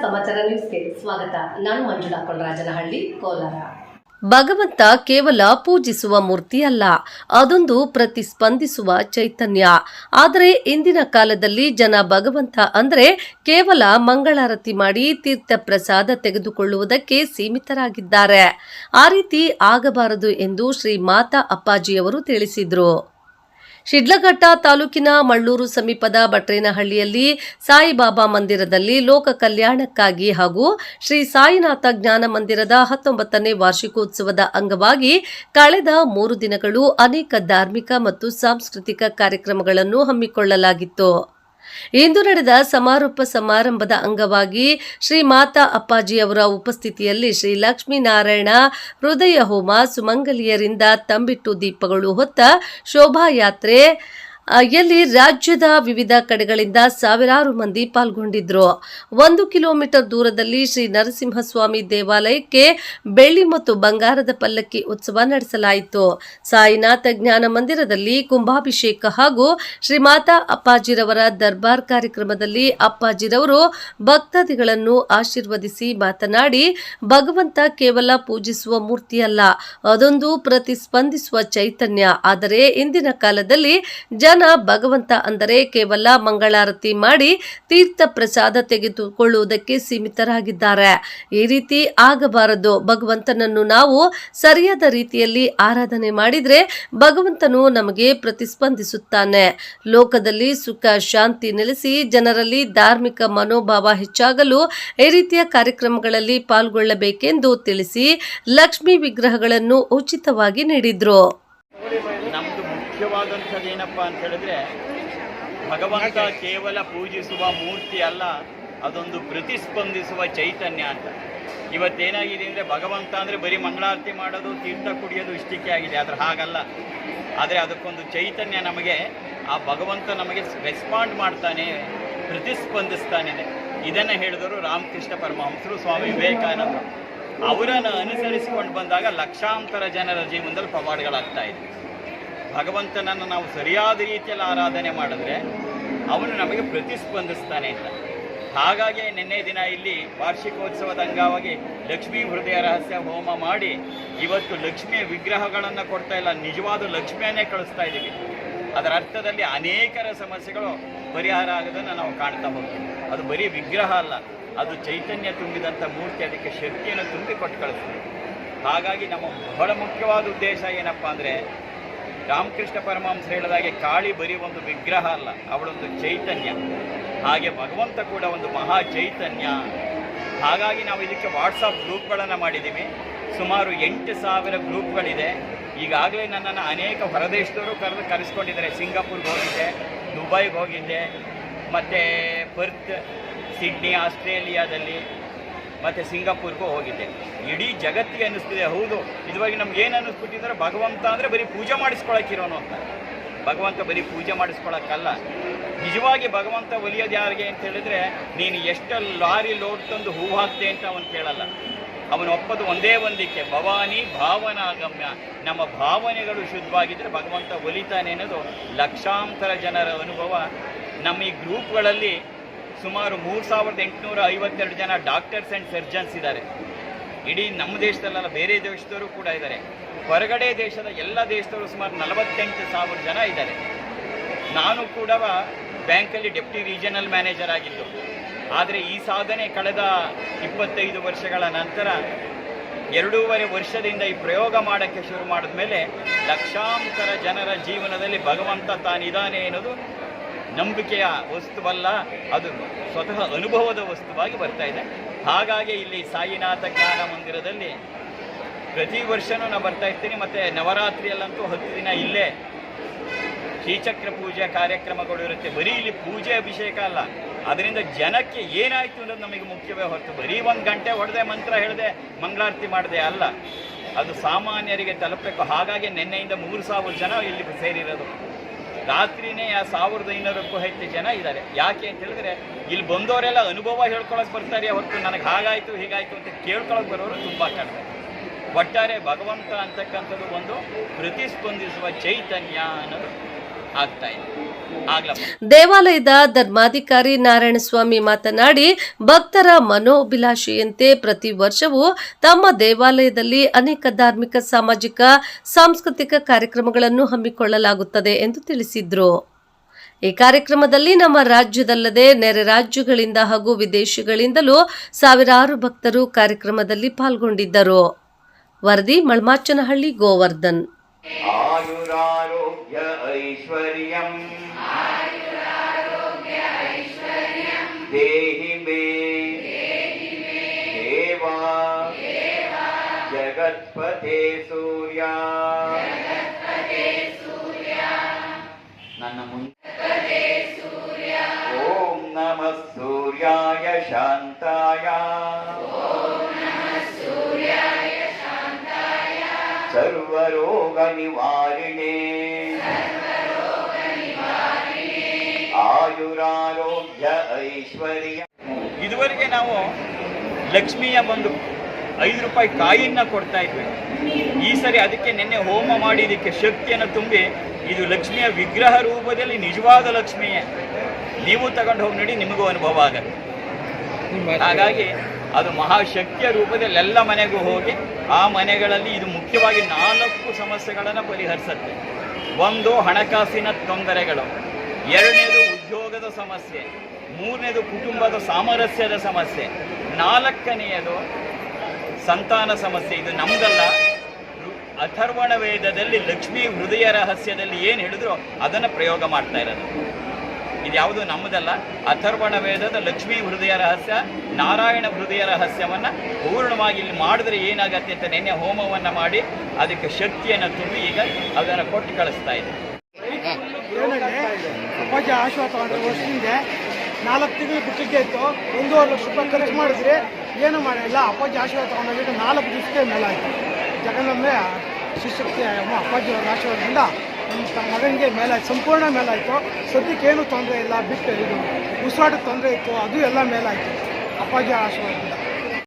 ಸಮಾಚಾರ ನ್ಯೂಸ್ಗೆ ಸ್ವಾಗತ. ನಾನು ಮಂಜುಳಾ ಕೊಳರಾಜನಹಳ್ಳಿ, ಕೋಲಾರ. ಭಗವಂತ ಕೇವಲ ಪೂಜಿಸುವ ಮೂರ್ತಿ ಅಲ್ಲ, ಅದೊಂದು ಪ್ರತಿಸ್ಪಂದಿಸುವ ಚೈತನ್ಯ. ಆದರೆ ಇಂದಿನ ಕಾಲದಲ್ಲಿ ಜನ ಭಗವಂತ ಅಂದರೆ ಕೇವಲ ಮಂಗಳಾರತಿ ಮಾಡಿ ತೀರ್ಥ ಪ್ರಸಾದ ತೆಗೆದುಕೊಳ್ಳುವುದಕ್ಕೆ ಸೀಮಿತರಾಗಿದ್ದಾರೆ. ಆ ರೀತಿ ಆಗಬಾರದು ಎಂದು ಶ್ರೀ ಮಾತಾ ಅಪ್ಪಾಜಿಯವರು ತಿಳಿಸಿದರು. ಶಿಡ್ಲಘಟ್ಟ ತಾಲೂಕಿನ ಮಳ್ಳೂರು ಸಮೀಪದ ಬಟ್ರೇನಹಳ್ಳಿಯಲ್ಲಿ ಸಾಯಿಬಾಬಾ ಮಂದಿರದಲ್ಲಿ ಲೋಕ ಕಲ್ಯಾಣಕ್ಕಾಗಿ ಹಾಗೂ ಶ್ರೀ ಸಾಯಿನಾಥ ಜ್ಞಾನ ಮಂದಿರದ 19ನೇ ವಾರ್ಷಿಕೋತ್ಸವದ ಅಂಗವಾಗಿ ಕಳೆದ 3 ದಿನಗಳು ಅನೇಕ ಧಾರ್ಮಿಕ ಮತ್ತು ಸಾಂಸ್ಕೃತಿಕ ಕಾರ್ಯಕ್ರಮಗಳನ್ನು ಹಮ್ಮಿಕೊಳ್ಳಲಾಗಿತ್ತು. ಇಂದು ನಡೆದ ಸಮಾರೋಪ ಸಮಾರಂಭದ ಅಂಗವಾಗಿ ಶ್ರೀ ಮಾತಾ ಅಪ್ಪಾಜಿಯವರ ಉಪಸ್ಥಿತಿಯಲ್ಲಿ ಶ್ರೀ ಲಕ್ಷ್ಮೀನಾರಾಯಣ ಹೃದಯ ಹೋಮ, ಸುಮಂಗಲಿಯರಿಂದ ತಂಬಿಟ್ಟು ದೀಪಗಳು ಹೊತ್ತ ಶೋಭಾಯಾತ್ರೆ ಯಲ್ಲಿ ರಾಜ್ಯದ ವಿವಿಧ ಕಡೆಗಳಿಂದ ಸಾವಿರಾರು ಮಂದಿ ಪಾಲ್ಗೊಂಡಿದ್ರು. 1 ಕಿಲೋಮೀಟರ್ ದೂರದಲ್ಲಿ ಶ್ರೀ ನರಸಿಂಹಸ್ವಾಮಿ ದೇವಾಲಯಕ್ಕೆ ಬೆಳ್ಳಿ ಮತ್ತು ಬಂಗಾರದ ಪಲ್ಲಕ್ಕಿ ಉತ್ಸವ ನಡೆಸಲಾಯಿತು. ಸಾಯಿನಾಥ ಜ್ಞಾನ ಮಂದಿರದಲ್ಲಿ ಕುಂಭಾಭಿಷೇಕ ಹಾಗೂ ಶ್ರೀ ಮಾತಾ ಅಪ್ಪಾಜಿರವರ ದರ್ಬಾರ್ ಕಾರ್ಯಕ್ರಮದಲ್ಲಿ ಅಪ್ಪಾಜಿರವರು ಭಕ್ತಾದಿಗಳನ್ನು ಆಶೀರ್ವದಿಸಿ ಮಾತನಾಡಿ, ಭಗವಂತ ಕೇವಲ ಪೂಜಿಸುವ ಮೂರ್ತಿಯಲ್ಲ, ಅದೊಂದು ಪ್ರತಿಸ್ಪಂದಿಸುವ ಚೈತನ್ಯ. ಆದರೆ ಇಂದಿನ ಕಾಲದಲ್ಲಿ ಜನ ಭಗವಂತ ಅಂದರೆ ಕೇವಲ ಮಂಗಳಾರತಿ ಮಾಡಿ ತೀರ್ಥ ಪ್ರಸಾದ ತೆಗೆದುಕೊಳ್ಳುವುದಕ್ಕೆ ಸೀಮಿತರಾಗಿದ್ದಾರೆ. ಈ ರೀತಿ ಆಗಬಾರದು. ಭಗವಂತನನ್ನು ನಾವು ಸರಿಯಾದ ರೀತಿಯಲ್ಲಿ ಆರಾಧನೆ ಮಾಡಿದ್ರೆ ಭಗವಂತನು ನಮಗೆ ಪ್ರತಿಸ್ಪಂದಿಸುತ್ತಾನೆ. ಲೋಕದಲ್ಲಿ ಸುಖ ಶಾಂತಿ ನೆಲೆಸಿ ಜನರಲ್ಲಿ ಧಾರ್ಮಿಕ ಮನೋಭಾವ ಹೆಚ್ಚಾಗಲು ಈ ರೀತಿಯ ಕಾರ್ಯಕ್ರಮಗಳಲ್ಲಿ ಪಾಲ್ಗೊಳ್ಳಬೇಕೆಂದು ತಿಳಿಸಿ ಲಕ್ಷ್ಮೀ ವಿಗ್ರಹಗಳನ್ನು ಉಚಿತವಾಗಿ ನೀಡಿದ್ರು. ಮುಖ್ಯವಾದಂಥದ್ದೇನಪ್ಪ ಅಂತ ಹೇಳಿದ್ರೆ, ಭಗವಂತ ಕೇವಲ ಪೂಜಿಸುವ ಮೂರ್ತಿ ಅಲ್ಲ, ಅದೊಂದು ಪ್ರತಿಸ್ಪಂದಿಸುವ ಚೈತನ್ಯ ಅಂತ. ಇವತ್ತೇನಾಗಿದೆ ಅಂದರೆ, ಭಗವಂತ ಅಂದರೆ ಬರೀ ಮಂಗಳಾರತಿ ಮಾಡೋದು, ತೀರ್ಥ ಕುಡಿಯೋದು ಇಷ್ಟಕ್ಕೆ ಆಗಿದೆ. ಆದರೆ ಹಾಗಲ್ಲ. ಆದರೆ ಅದಕ್ಕೊಂದು ಚೈತನ್ಯ, ನಮಗೆ ಆ ಭಗವಂತ ನಮಗೆ ರೆಸ್ಪಾಂಡ್ ಮಾಡ್ತಾನೆ, ಪ್ರತಿಸ್ಪಂದಿಸ್ತಾನೆ. ಇದನ್ನು ಹೇಳಿದವರು ರಾಮಕೃಷ್ಣ ಪರಮಹಂಸರು, ಸ್ವಾಮಿ ವಿವೇಕಾನಂದರು. ಅವರನ್ನು ಅನುಸರಿಸಿಕೊಂಡು ಬಂದಾಗ ಲಕ್ಷಾಂತರ ಜನರ ಜೀವನದಲ್ಲಿ ಪವಾಡಗಳಾಗ್ತಾ ಇದೆ. ಭಗವಂತನನ್ನು ನಾವು ಸರಿಯಾದ ರೀತಿಯಲ್ಲಿ ಆರಾಧನೆ ಮಾಡಿದ್ರೆ ಅವನು ನಮಗೆ ಪ್ರತಿಸ್ಪಂದಿಸ್ತಾನೆ ಅಂತ. ಹಾಗಾಗಿ ನಿನ್ನೆ ದಿನ ಇಲ್ಲಿ ವಾರ್ಷಿಕೋತ್ಸವದ ಅಂಗವಾಗಿ ಲಕ್ಷ್ಮೀ ಹೃದಯ ರಹಸ್ಯ ಹೋಮ ಮಾಡಿ ಇವತ್ತು ಲಕ್ಷ್ಮಿಯ ವಿಗ್ರಹಗಳನ್ನು ಕೊಡ್ತಾ ಇಲ್ಲ, ನಿಜವಾದ ಲಕ್ಷ್ಮಿಯನ್ನೇ ಕಳಿಸ್ತಾ ಇದ್ದೀವಿ. ಅದರ ಅರ್ಥದಲ್ಲಿ ಅನೇಕರ ಸಮಸ್ಯೆಗಳು ಪರಿಹಾರ ಆಗೋದನ್ನು ನಾವು ಕಾಣ್ತಾ ಹೋಗ್ತೀವಿ. ಅದು ಬರೀ ವಿಗ್ರಹ ಅಲ್ಲ, ಅದು ಚೈತನ್ಯ ತುಂಬಿದಂಥ ಮೂರ್ತಿ, ಅದಕ್ಕೆ ಶಕ್ತಿಯನ್ನು ತುಂಬಿ ಕೊಟ್ಟು ಕಳಿಸ್ತೀವಿ. ಹಾಗಾಗಿ ನಮ್ಮ ಬಹಳ ಮುಖ್ಯವಾದ ಉದ್ದೇಶ ಏನಪ್ಪ ಅಂದರೆ, ರಾಮಕೃಷ್ಣ ಪರಮಹಂಸರು ಹೇಳಿದಾಗೆ ಕಾಳಿ ಬರೀ ಒಂದು ವಿಗ್ರಹ ಅಲ್ಲ, ಅವಳೊಂದು ಚೈತನ್ಯ. ಹಾಗೆ ಭಗವಂತ ಕೂಡ ಒಂದು ಮಹಾ ಚೈತನ್ಯ. ಹಾಗಾಗಿ ನಾವು ಇದಕ್ಕೆ ವಾಟ್ಸಪ್ ಗ್ರೂಪ್ಗಳನ್ನು ಮಾಡಿದ್ದೀವಿ. ಸುಮಾರು 8,000 ಗ್ರೂಪ್ಗಳಿದೆ. ಈಗಾಗಲೇ ನನ್ನನ್ನು ಅನೇಕ ಹೊರದೇಶದವರು ಕರೆಸ್ಕೊಂಡಿದ್ದಾರೆ. ಸಿಂಗಾಪುರ್ಗೆ ಹೋಗಿದ್ದೆ, ದುಬೈಗೆ ಹೋಗಿದ್ದೆ, ಮತ್ತು ಪರ್ತ್, ಸಿಡ್ನಿ ಆಸ್ಟ್ರೇಲಿಯಾದಲ್ಲಿ, ಮತ್ತು ಸಿಂಗಾಪುರ್ಗೂ ಹೋಗಿದ್ದೆ. ಇಡೀ ಜಗತ್ತಿಗೆ ಅನ್ನಿಸ್ತಿದೆ, ಹೌದು ಇದುವರೆಗೆ ನಮ್ಗೆ ಏನು ಅನ್ನಿಸ್ಬಿಟ್ಟಿದ್ರೆ, ಭಗವಂತ ಅಂದರೆ ಬರೀ ಪೂಜೆ ಮಾಡಿಸ್ಕೊಳಕ್ಕಿರೋನು ಅಂತ. ಭಗವಂತ ಬರೀ ಪೂಜೆ ಮಾಡಿಸ್ಕೊಳಕ್ಕಲ್ಲ. ನಿಜವಾಗಿ ಭಗವಂತ ಒಲಿಯೋದು ಯಾರಿಗೆ ಅಂತ ಹೇಳಿದ್ರೆ, ನೀನು ಎಷ್ಟು ಲಾರಿ ಲೋಡ್ ತಂದು ಹೂ ಹಾಕ್ತೆ ಅಂತ ಅವನು ಕೇಳಲ್ಲ. ಅವನು ಒಪ್ಪದು ಒಂದೇ ಒಂದಕ್ಕೆ, ಭವಾನಿ ಭಾವನಾಗಮ್ಯ. ನಮ್ಮ ಭಾವನೆಗಳು ಶುದ್ಧವಾಗಿದ್ದರೆ ಭಗವಂತ ಒಲಿತಾನೆ ಅನ್ನೋದು ಲಕ್ಷಾಂತರ ಜನರ ಅನುಭವ. ನಮ್ಮ ಈ ಗ್ರೂಪ್ಗಳಲ್ಲಿ ಸುಮಾರು 3,852 ಜನ ಡಾಕ್ಟರ್ಸ್ ಆ್ಯಂಡ್ ಸರ್ಜನ್ಸ್ ಇದ್ದಾರೆ. ಇಡೀ ನಮ್ಮ ದೇಶದಲ್ಲ, ಬೇರೆ ದೇಶದವರು ಕೂಡ ಇದ್ದಾರೆ. ಹೊರಗಡೆ ದೇಶದ ಎಲ್ಲ ದೇಶದವರು ಸುಮಾರು 48,000 ಜನ ಇದ್ದಾರೆ. ನಾನು ಕೂಡ ಬ್ಯಾಂಕಲ್ಲಿ ಡೆಪ್ಟಿ ರೀಜನಲ್ ಮ್ಯಾನೇಜರ್ ಆಗಿದ್ದು. ಆದರೆ ಈ ಸಾಧನೆ ಕಳೆದ 25 ವರ್ಷಗಳ ನಂತರ 2.5 ವರ್ಷದಿಂದ ಈ ಪ್ರಯೋಗ ಮಾಡೋಕ್ಕೆ ಶುರು ಮಾಡಿದ ಮೇಲೆ ಲಕ್ಷಾಂತರ ಜನರ ಜೀವನದಲ್ಲಿ ಭಗವಂತ ತಾನಿದ್ದಾನೆ ಅನ್ನೋದು ನಂಬಿಕೆಯ ವಸ್ತುವಲ್ಲ, ಅದು ಸ್ವತಃ ಅನುಭವದ ವಸ್ತುವಾಗಿ ಬರ್ತಾ ಇದೆ. ಹಾಗಾಗಿ ಇಲ್ಲಿ ಸಾಯಿನಾಥ ಜ್ಞಾನ ಮಂದಿರದಲ್ಲಿ ಪ್ರತಿ ವರ್ಷವೂ ನಾನು ಬರ್ತಾ ಇರ್ತೀನಿ. ಮತ್ತು ನವರಾತ್ರಿಯಲ್ಲಂತೂ 10 ದಿನ ಇಲ್ಲೇ ಶ್ರೀಚಕ್ರ ಪೂಜೆ ಕಾರ್ಯಕ್ರಮಗಳು ಇರುತ್ತೆ. ಬರೀ ಇಲ್ಲಿ ಪೂಜೆ ಅಭಿಷೇಕ ಅಲ್ಲ, ಅದರಿಂದ ಜನಕ್ಕೆ ಏನಾಯಿತು ಅನ್ನೋದು ನಮಗೆ ಮುಖ್ಯವೇ ಹೊರತು ಬರೀ 1 ಗಂಟೆ ಹೊಡೆದೆ, ಮಂತ್ರ ಹೇಳಿದೆ, ಮಂಗಳಾರತಿ ಮಾಡಿದೆ ಅಲ್ಲ. ಅದು ಸಾಮಾನ್ಯರಿಗೆ ತಲುಪಬೇಕು. ಹಾಗಾಗಿ ನಿನ್ನೆಯಿಂದ 3,000 ಜನ ಇಲ್ಲಿ ಸೇರಿರೋದು. ರಾತ್ರಿನೇ 1,500ಕ್ಕೂ ಹೆಚ್ಚು ಜನ ಇದ್ದಾರೆ. ಯಾಕೆ ಅಂತ ಹೇಳಿದ್ರೆ, ಇಲ್ಲಿ ಬಂದವರೆಲ್ಲ ಅನುಭವ ಹೇಳ್ಕೊಳಕ್ಕೆ ಬರ್ತಾರೆ ಹೊರತು ನನಗೆ ಹಾಗಾಯಿತು ಹೀಗಾಯಿತು ಅಂತ ಕೇಳ್ಕೊಳಕ್ಕೆ ಬರೋರು ತುಂಬ ಕಡಿಮೆ. ಒಟ್ಟಾರೆ ಭಗವಂತ ಅಂತಕ್ಕಂಥದ್ದು ಒಂದು ಪ್ರತಿಸ್ಪಂದಿಸುವ ಚೈತನ್ಯ ಅನ್ನೋದು ಆಗ್ತಾ ಇದೆ. ಆಗ್ಲಮ್ಮ. ದೇವಾಲಯದ ಧರ್ಮಾಧಿಕಾರಿ ನಾರಾಯಣಸ್ವಾಮಿ ಮಾತನಾಡಿ, ಭಕ್ತರ ಮನೋಭಿಲಾಷೆಯಂತೆ ಪ್ರತಿ ವರ್ಷವೂ ತಮ್ಮ ದೇವಾಲಯದಲ್ಲಿ ಅನೇಕ ಧಾರ್ಮಿಕ, ಸಾಮಾಜಿಕ, ಸಾಂಸ್ಕೃತಿಕ ಕಾರ್ಯಕ್ರಮಗಳನ್ನು ಹಮ್ಮಿಕೊಳ್ಳಲಾಗುತ್ತದೆ ಎಂದು ತಿಳಿಸಿದರು. ಈ ಕಾರ್ಯಕ್ರಮದಲ್ಲಿ ನಮ್ಮ ರಾಜ್ಯದಲ್ಲದೆ ನೆರೆ ರಾಜ್ಯಗಳಿಂದ ಹಾಗೂ ವಿದೇಶಗಳಿಂದಲೂ ಸಾವಿರಾರು ಭಕ್ತರು ಕಾರ್ಯಕ್ರಮದಲ್ಲಿ ಪಾಲ್ಗೊಂಡಿದ್ದರು. ವರದಿ ಮಳ್ಮಾಚನಹಳ್ಳಿ, ಗೋವರ್ಧನ್. ಆಯುರಾರೋಗ್ಯ ಐಶ್ವರ್ಯಂ ದೇಹಿ ಮೇ ದೇವಾ ಜಗತ್ಪತೆ ಸೂರ್ಯ. ನನ್ನ ಮುಂದೆ ಓಂ ನಮಃ ಸೂರ್ಯಾಯ ಶಾಂತಾಯ ಸರ್ವರೋಗ ನಿವಾರಿಣೆ ಆಯುರಾರೋಗ್ಯ ಐಶ್ವರ್ಯ. ಇದುವರೆಗೆ ನಾವು ಲಕ್ಷ್ಮಿಯ ಒಂದು 5 ರೂಪಾಯಿ ಕಾಯಿನ್ನ ಕೊಡ್ತಾ ಇದ್ವಿ. ಈ ಸರಿ ಅದಕ್ಕೆ ನಿನ್ನೆ ಹೋಮ ಮಾಡಿ ಇದಕ್ಕೆ ಶಕ್ತಿಯನ್ನು ತುಂಬಿ ಇದು ಲಕ್ಷ್ಮಿಯ ವಿಗ್ರಹ ರೂಪದಲ್ಲಿ ನಿಜವಾದ ಲಕ್ಷ್ಮಿಯೇ. ನೀವು ತಗೊಂಡು ಹೋಗಿ ನೋಡಿ, ನಿಮಗೂ ಅನುಭವ ಆಗುತ್ತೆ. ಹಾಗಾಗಿ ಅದು ಮಹಾಶಕ್ತಿಯ ರೂಪದಲ್ಲಿ ಎಲ್ಲ ಮನೆಗೂ ಹೋಗಿ ಆ ಮನೆಗಳಲ್ಲಿ ಇದು ಮುಖ್ಯವಾಗಿ 4 ಸಮಸ್ಯೆಗಳನ್ನು ಪರಿಹರಿಸುತ್ತೆ. ಒಂದು, ಹಣಕಾಸಿನ ತೊಂದರೆಗಳು. 2ನೇದು ಉದ್ಯೋಗದ ಸಮಸ್ಯೆ. 3ನೇದು ಕುಟುಂಬದ ಸಾಮರಸ್ಯದ ಸಮಸ್ಯೆ. 4ನೇದು ಸಂತಾನ ಸಮಸ್ಯೆ. ಇದು ನಮ್ದಲ್ಲ, ಅಥರ್ವಣ ವೇದದಲ್ಲಿ ಲಕ್ಷ್ಮೀ ಹೃದಯ ರಹಸ್ಯದಲ್ಲಿ ಏನು ಹೇಳಿದ್ರು ಅದನ್ನು ಪ್ರಯೋಗ ಮಾಡ್ತಾ ಇರೋದು. ಇದು ಯಾವುದು ನಮ್ಮದಲ್ಲ. ಅಥರ್ವಣ ವೇದದ ಲಕ್ಷ್ಮೀ ಹೃದಯ ರಹಸ್ಯ, ನಾರಾಯಣ ಹೃದಯ ರಹಸ್ಯವನ್ನು ಪೂರ್ಣವಾಗಿ ಇಲ್ಲಿ ಮಾಡಿದ್ರೆ ಏನಾಗತ್ತೆ ಅಂತ ನಿನ್ನೆ ಹೋಮವನ್ನು ಮಾಡಿ ಅದಕ್ಕೆ ಶಕ್ತಿಯನ್ನು ತುಂಬಿ ಈಗ ಅದನ್ನು ಕೊಟ್ಟು ಕಳಿಸ್ತಾ ಇದೆ. ಅಪ್ಪಾಜಿ ಆಶೀರ್ವಾದ ತಗೊಂಡ್ರೆ ವರ್ಷದಿಂದ 4 ತಿಂಗಳು ಬಿಟ್ಟಿದ್ದೆ ಇತ್ತು. 1.5 ಲಕ್ಷ ರೂಪಾಯಿ ಖರ್ಚು ಮಾಡಿದ್ರೆ ಏನು ಮಾಡಿಲ್ಲ. ಅಪ್ಪಾಜಿ ಆಶೀರ್ವಾದ ತಗೊಂಡೋಗಿಟ್ಟು 4 ದಿವಸಕ್ಕೆ ಮೇಲಾಯಿತು. ಜಗನ್ನಂದ್ರೆ ಶಿವಶಕ್ತಿ ಅಪ್ಪಾಜಿ ಅವರ ಆಶೀರ್ವಾದದಿಂದ ನಮ್ಮ ಮಗನಿಗೆ ಮೇಲಾಯ್ತು, ಸಂಪೂರ್ಣ ಮೇಲಾಯಿತು. ಸದ್ಯಕ್ಕೇನು ತೊಂದರೆ ಇಲ್ಲ. ಬಿಟ್ಟು ಇದು ಉಸಿರಾಟದ ತೊಂದರೆ ಇತ್ತು, ಅದು ಎಲ್ಲ ಮೇಲಾಯಿತು ಅಪ್ಪಾಜಿ ಆಶೀರ್ವಾದದಿಂದ.